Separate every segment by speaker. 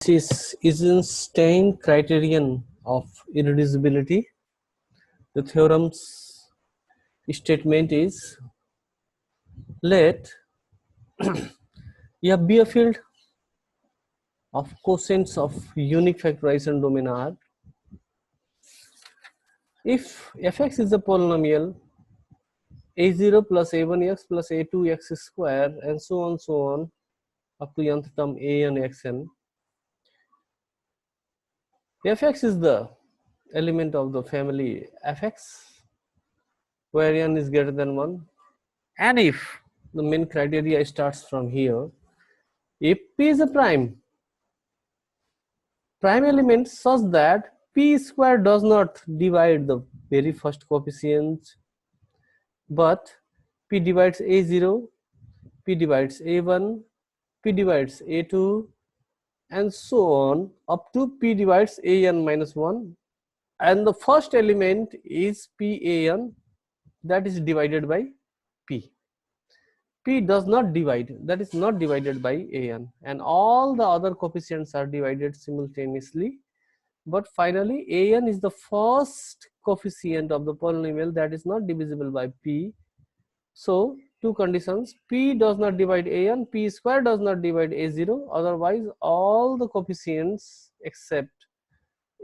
Speaker 1: which is Eisenstein criterion of irreducibility. The theorem's statement is, let F be a field of quotients of unique factorization domain R. If fx is a polynomial, a0 plus a1x plus a2x square and so on up to nth term an xn, fx is the element of the family fx where n is greater than 1, and if the main criteria starts from here, if p is a prime element such that p square does not divide the very first coefficient, but p divides a0, p divides a1, p divides a2 and so on up to p divides an minus 1, and the first element is pan, that is divided by p. P does not divide, that is not divided by an, and all the other coefficients are divided simultaneously, but finally an is the first coefficient of the polynomial that is not divisible by p. So two conditions: p does not divide an, p square does not divide a0, otherwise all the coefficients except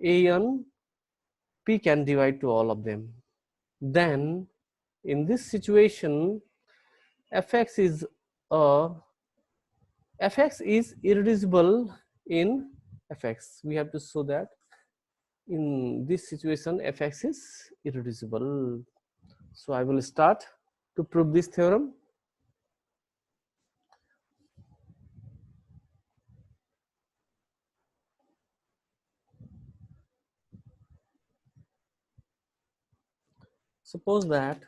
Speaker 1: an, p can divide to all of them. Then in this situation, fx is irreducible in fx. We have to show that in this situation fx is irreducible. So I will start to prove this theorem. Suppose that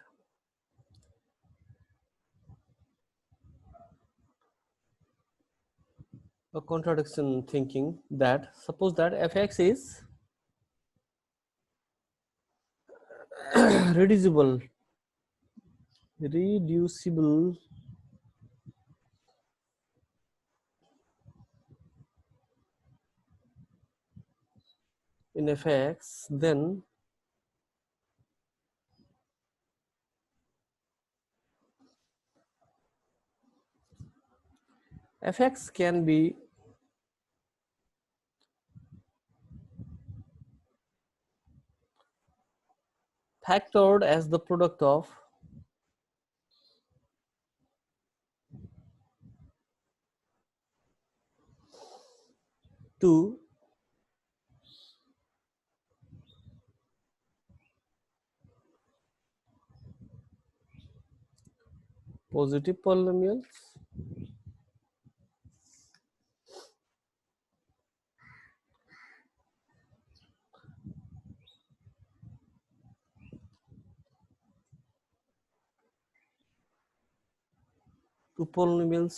Speaker 1: a contradiction thinking, that suppose that fx is reducible in fx, then fx can be factored as the product of two positive polynomials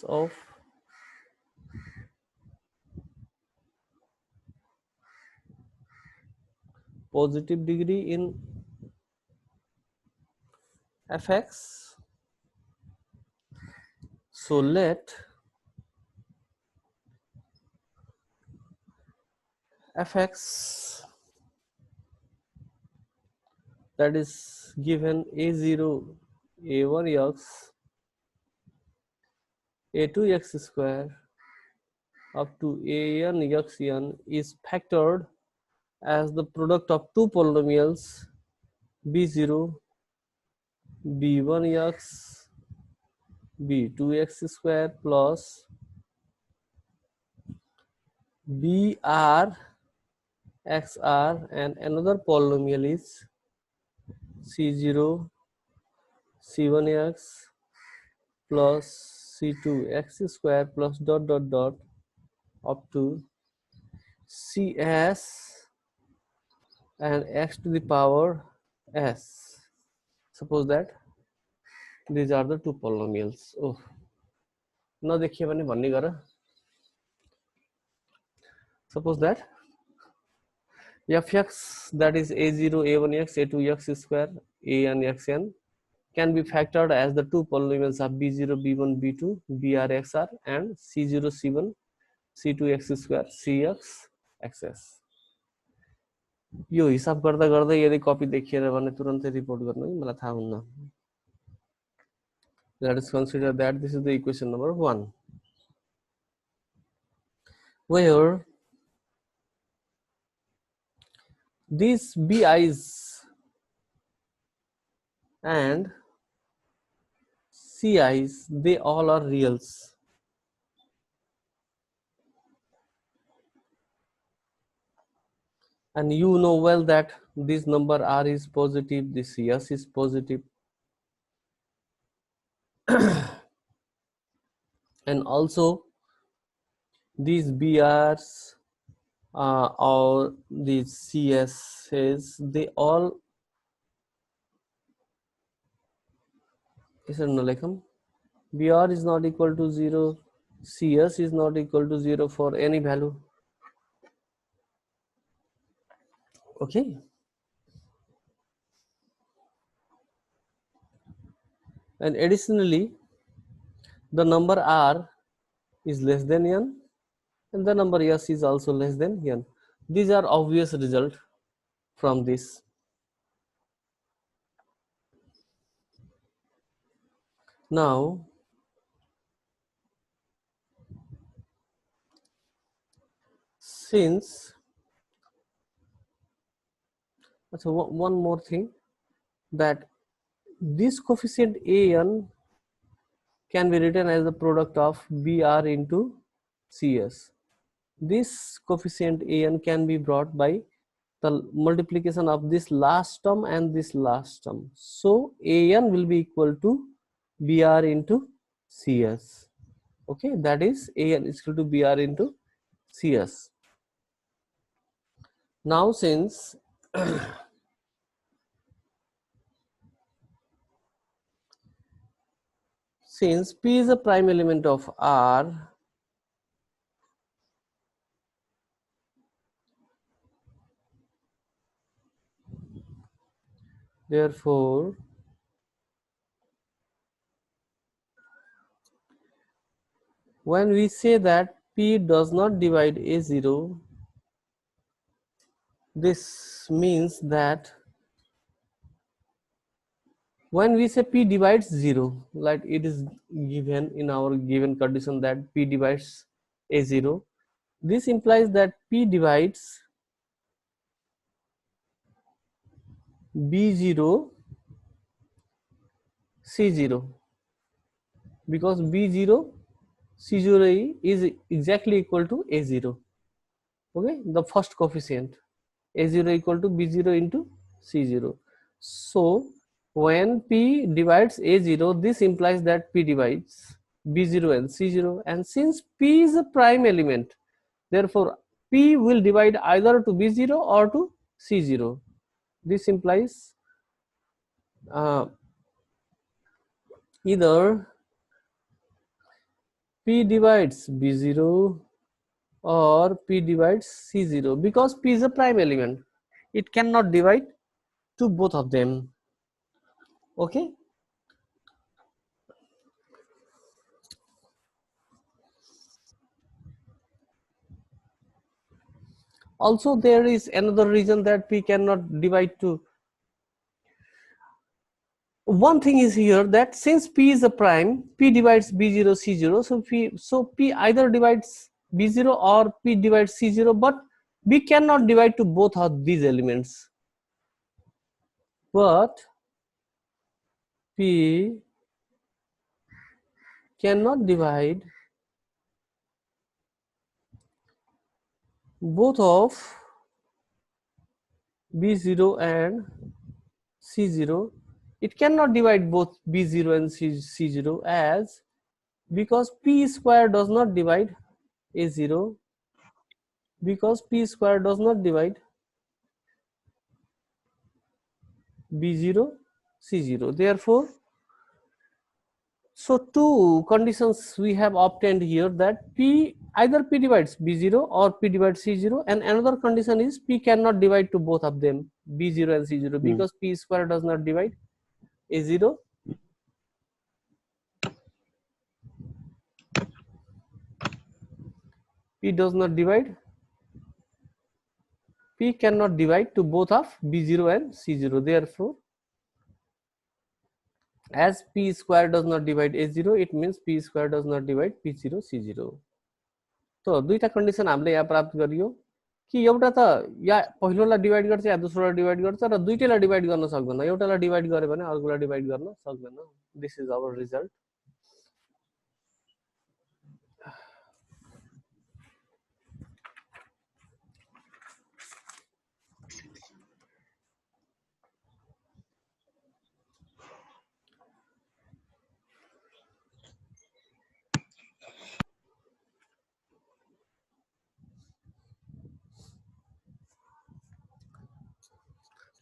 Speaker 1: of positive degree in fx. So let fx, that is given a0 a1x a2x square up to an xn is factored as the product of two polynomials b0 b1x b2x square plus br xr, and another polynomial is c0 c1x plus c2x square plus dot dot dot up to cs and x to the power s. Suppose that these are the two polynomials. Oh, नदेखियो भने भन्ने गर. Suppose that fx, that is a0 a1x a2x square an xn, can be factored as the two polynomials of b0 b1 b2 br xr and c0 c1 C2x square CX XS। यो हिसाब गर्दा गर्दै यदि कपी देखिएर भने तुरन्तै report गर्नु है, मलाई थाहा हुन्न। Let us consider that this is the equation number 1, where these BI's and CI's, they all are reals. And you know well that this number R is positive, this S is positive. And also these BRs or these CSs, they all BR is not equal to 0, CS is not equal to 0 for any value. Okay. And additionally, the number R is less than n, and the number S is also less than n. These are obvious result from this. Now, since, so one more thing, that this coefficient an can be written as the product of BR into CS. This coefficient an can be brought by the multiplication of this last term and this last term. So an will be equal to BR into CS. Okay, that is an is equal to BR into CS. Now since since P is a prime element of R, therefore when we say that P does not divide A0, this means that when we say P divides 0, like it is given in our given condition that P divides A0, this implies that P divides B0 C0, because B0 C0 is exactly equal to A0. Okay, the first coefficient A0 equal to B0 into C0. So when P divides A0, this implies that P divides B0 and C0, and since P is a prime element, therefore P will divide either to B0 or to C0. This implies either P divides B0 or P divides C0, because P is a prime element, it cannot divide to both of them. Okay. Also there is another reason that P cannot divide to. One thing is here that since P is a prime, P divides B0 C0, so P either divides B0 or P divides C0, but we cannot divide to both of these elements. But P cannot divide both of B0 and C0. It cannot divide both B0 and C0 as, because P square does not divide A0, because P square does not divide B0 C0. Therefore, so two conditions we have obtained here, that either P divides B0 or P divides C0, and another condition is P cannot divide to both of them, B0 and C0, because P square does not divide A0. P does not divide. P cannot divide to both of B0 and C0. Therefore, as P square does not divide A0, it means P square does not divide P0 C0. तो दुईटा condition हामीले यहाँ प्राप्त गरियो कि एउटा त या पहिलोलाई डिवाइड गर्छ या दोस्रोलाई डिवाइड गर्छ र दुईटैलाई डिवाइड गर्न सक्दैन, एउटालाई डिवाइड गर्यो भने अर्कोलाई डिवाइड गर्न सक्दैन. This is our result.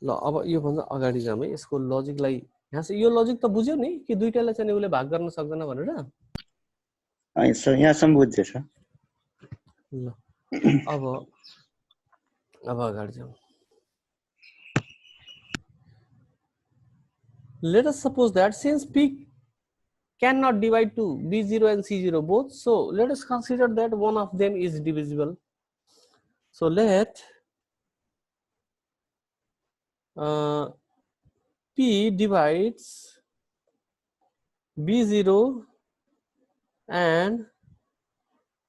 Speaker 1: ल अब यो भन्दा अगाडि जाम है. यसको लजिकलाई यहाँ चाहिँ यो लजिक त बुझ्यो नि कि दुईटालाई चाहिँ उसले भाग गर्न सक्दैन भनेर.
Speaker 2: यहाँसम्म बुझ्दैछ.
Speaker 1: ल अब अगाडि जाउँ. Let us suppose that since P cannot divide to B0 and C0 both, so let us consider that one of them is divisible. So let P divides B0 and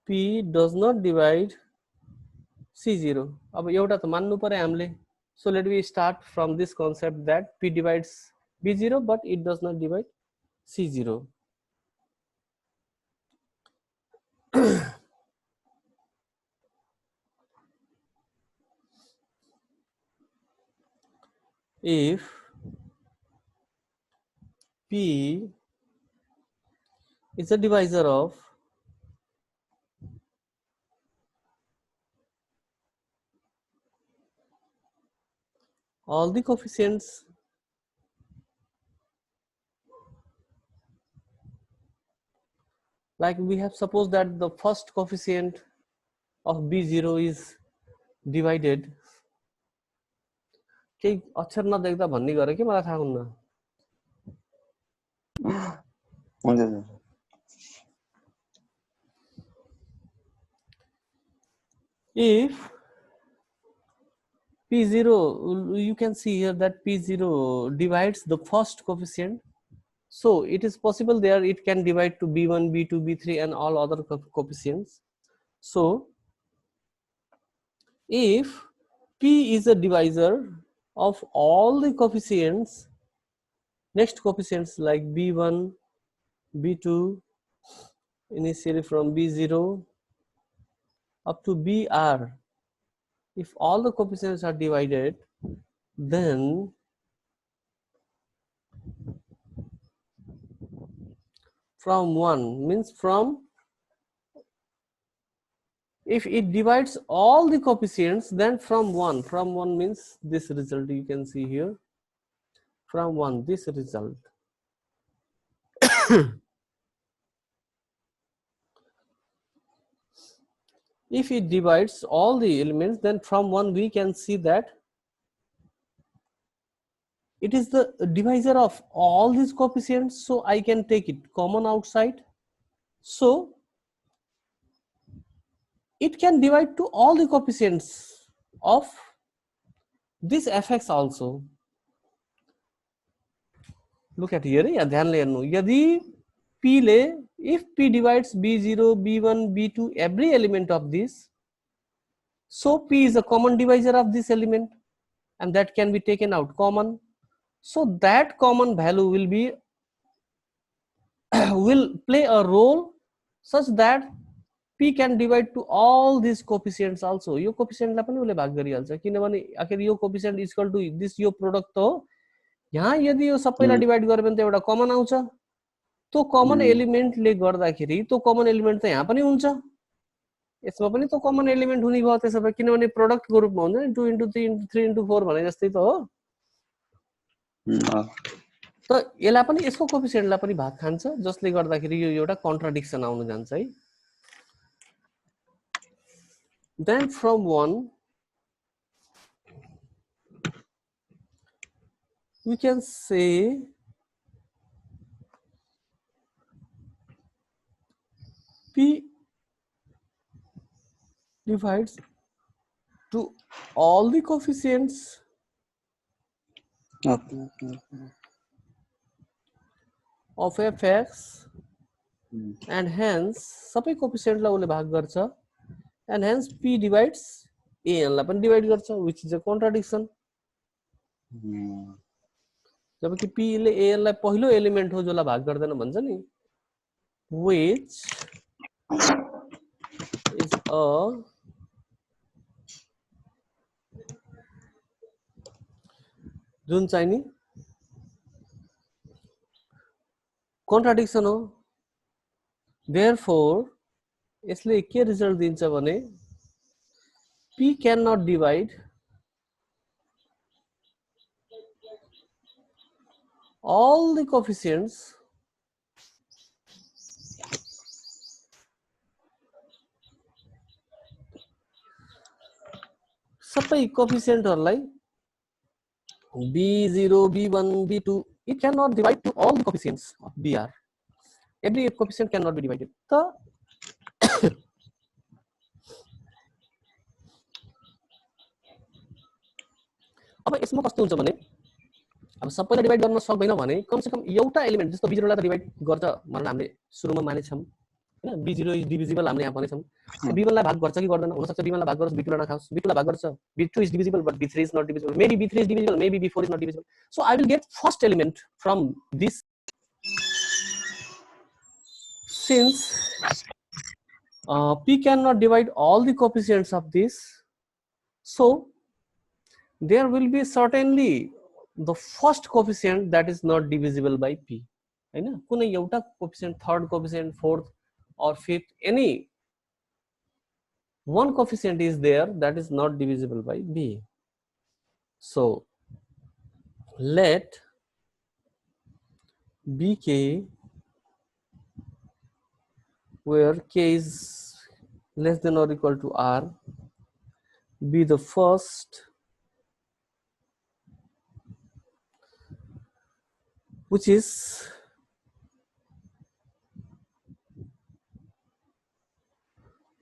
Speaker 1: P does not divide C0. अब एउटा त मान्नु पर्यो हामीले. So let we start from this concept that P divides B0 but it does not divide C0. If P is a divisor of all the coefficients like we have supposed that the first coefficient of B0 is divided. केही अक्षर नदेख्दा भन्ने गरे के मलाई थाहा हुन्न. If P0, you can see here that P0 divides the first coefficient. So it is possible there it can divide to B1, B2, B3 and all other coefficients. So if P is a divisor of all the coefficients, next coefficients like B1, B2, initially from B0 up to BR, if all the coefficients are divided, then from 1 means from, if it divides all the coefficients, then from 1 means this result you can see here, from 1 this result. If it divides all the elements, then from 1 we can see that it is the divisor of all these coefficients, so I can take it common outside. So it can divide to all the coefficients of this fx also. Look at here, या ध्यानले हेर्नु, यदि P ले, if P divides B0, B1, B2, every element of this, so P is a common divisor of this element and that can be taken out common. So that common value will be will play a role such that P can divide to all these coefficients also. Yo coefficient लाई पनि उले भाग गरिहाल्छ किनभने आखिर यो coefficient is equal to this yo product त हो. यहाँ यदि यो सबैलाई डिवाइड गर्यो भने त एउटा कमन आउँछ. त्यो कमन एलिमेन्ट ले गर्दाखेरि त्यो कमन एलिमेन्ट त यहाँ पनि हुन्छ. यसमा पनि त्यो कमन एलिमेन्ट हुने भयो त्यसो भए किनभने प्रोडक्ट को रूपमा हुन्छ नि 2 into 3 into 3 into 4 भने जस्तै त हो. त यसलाई पनि यसको कोएफिसिएन्टलाई पनि भाग खान्छ जसले गर्दाखेरि यो एउटा कन्ट्राडिक्सन आउन जान्छ है. Then from 1 we can say P divides to all the coefficients
Speaker 2: Okay.
Speaker 1: of fx and hence सबै कोफिसिएन्टलाई उसले भाग गर्छ and hence p divides an लाई पनि डिवाइड गर्छ which is a contradiction. जबकि p ले an लाई पहिलो एलिमेन्ट हो जसलाई भाग गर्दैन भन्छ नि, which is a जुन चाहिँ नि contradiction हो. Therefore यसले के रिजल्ट दिन्छ भने p cannot divide all the coefficients सबै कोफिसिएन्टहरुलाई b0 b1 b2 it cannot divide to all the coefficients of br. Every coefficient cannot be divided. त अब यसमा कस्तो हुन्छ भने अब सबैलाई डिवाइड गर्न सक्दैन भने कम से कम एउटा एलिमेन्ट जस्तो b0 लाई त डिवाइड गर्छ भनेर हामीले सुरुमा मानेछौं हैन. b0 इज डिभिजिबल हामीले यहाँ भनेछौं. b1 लाई भाग गर्छ कि गर्दैन, हुन सक्छ b1 लाई भाग गर्छ b2 लाई नखाओस्, b2 लाई भाग गर्छ b2 is divisible but b3 is not divisible, maybe b3 is divisible, maybe b4 is not divisible. So I will get first element from this. Since p cannot divide all the coefficients of this, so there will be certainly the first coefficient that is not divisible by p. हैन, कुनै एउटा coefficient, third coefficient, fourth or fifth, any one coefficient is there that is not divisible by b. So let bk, where k is less than or equal to r, be the first which is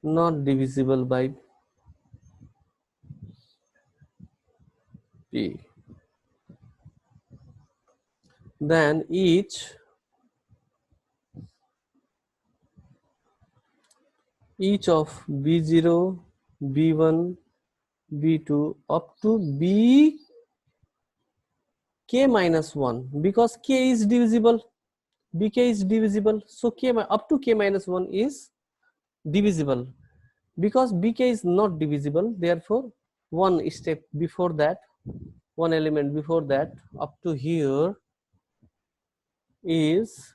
Speaker 1: not divisible by p. Then each of b0, b1, b2 up to b k minus 1, because k is divisible, bk is divisible, so k up to k minus 1 is divisible. Because bk is not divisible, therefore one step before that, one element before that up to here is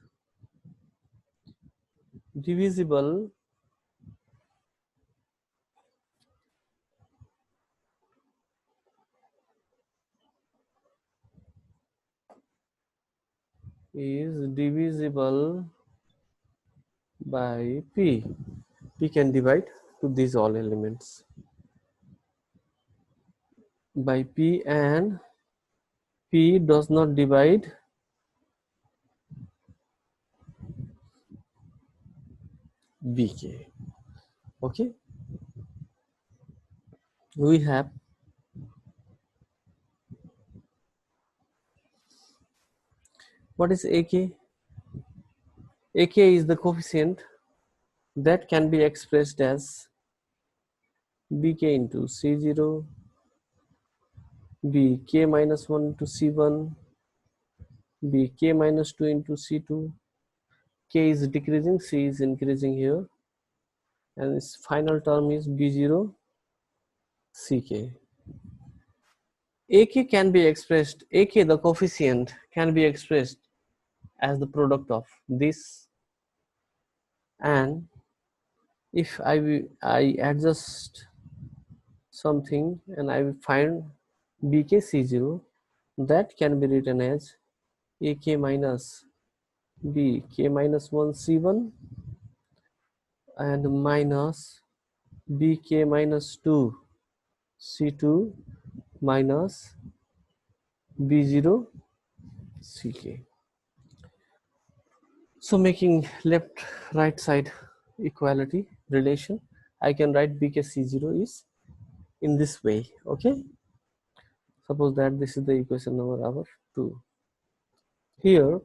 Speaker 1: divisible by p. P can divide to these all elements by p, and p does not divide bk. Okay, we have what is ak? Ak is the coefficient that can be expressed as bk into c0, bk minus 1 into c1, bk minus 2 into c2. K is decreasing, c is increasing here, and its final term is b0 ck. ak can be expressed, ak the coefficient can be expressed as the product of this, and if I adjust something and I will find bk c0, that can be written as ak minus bk minus 1 c1 and minus bk minus 2 c2 minus b0 ck. So making left right side equality relation, I can write bkc0 is in this way. Okay, suppose that this is the equation number our 2. Here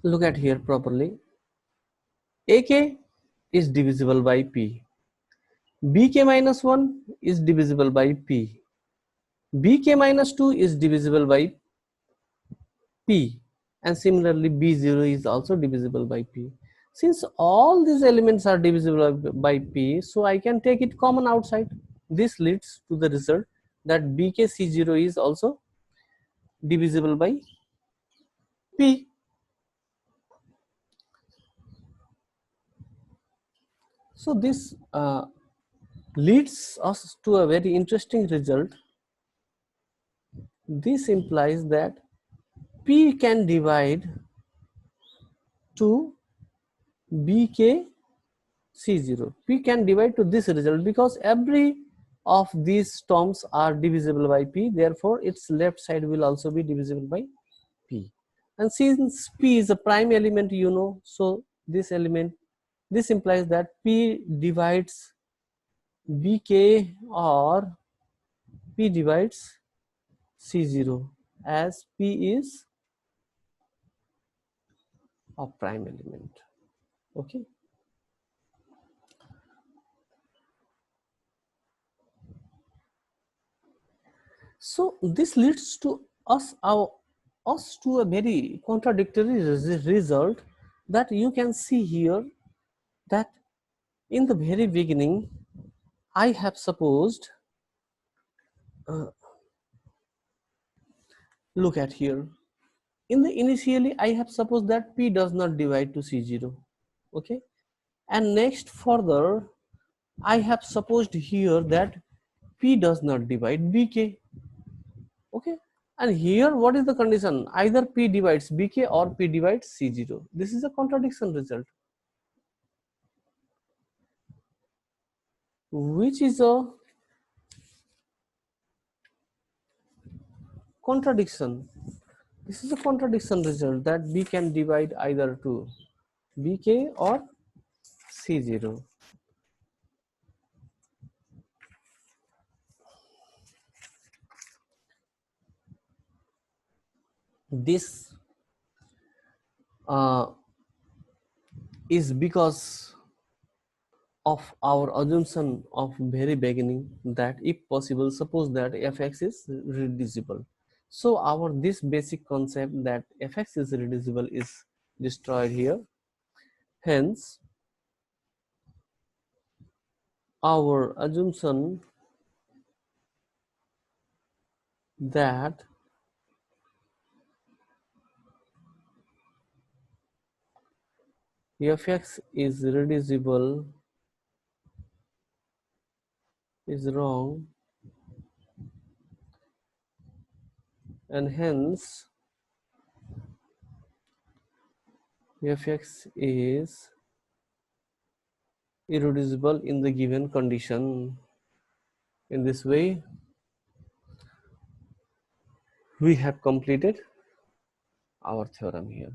Speaker 1: look at here properly. AK is divisible by P. Bk minus 1 is divisible by P. Bk minus 2 is divisible by P, and similarly B0 is also divisible by P. Since all these elements are divisible by P, so I can take it common outside. This leads to the result that BKC0 is also divisible by P. So this leads us to a very interesting result. This implies that P can divide to BK C0. P can divide to this result because every of these terms are divisible by P, therefore its left side will also be divisible by P. And since P is a prime element, you know, so this implies that P divides BK or P divides C0 as P is a prime element. Okay. So this leads to us to a very contradictory result that you can see here, that in the very beginning I have supposed, look at here, in the initially I have supposed that P does not divide to C0. Okay, and next further I have supposed here that P does not divide BK. Okay, and here what is the condition? Either P divides BK or P divides C0. This is a contradiction result, which is a contradiction. This is a contradiction result that B can divide either to BK or C0. This is because of our assumption of very beginning that if possible, suppose that fx is reducible. So our this basic concept that fx is reducible is destroyed here. Hence our assumption that fx is reducible is wrong, and hence fx is irreducible in the given condition. In this way we have completed our theorem here.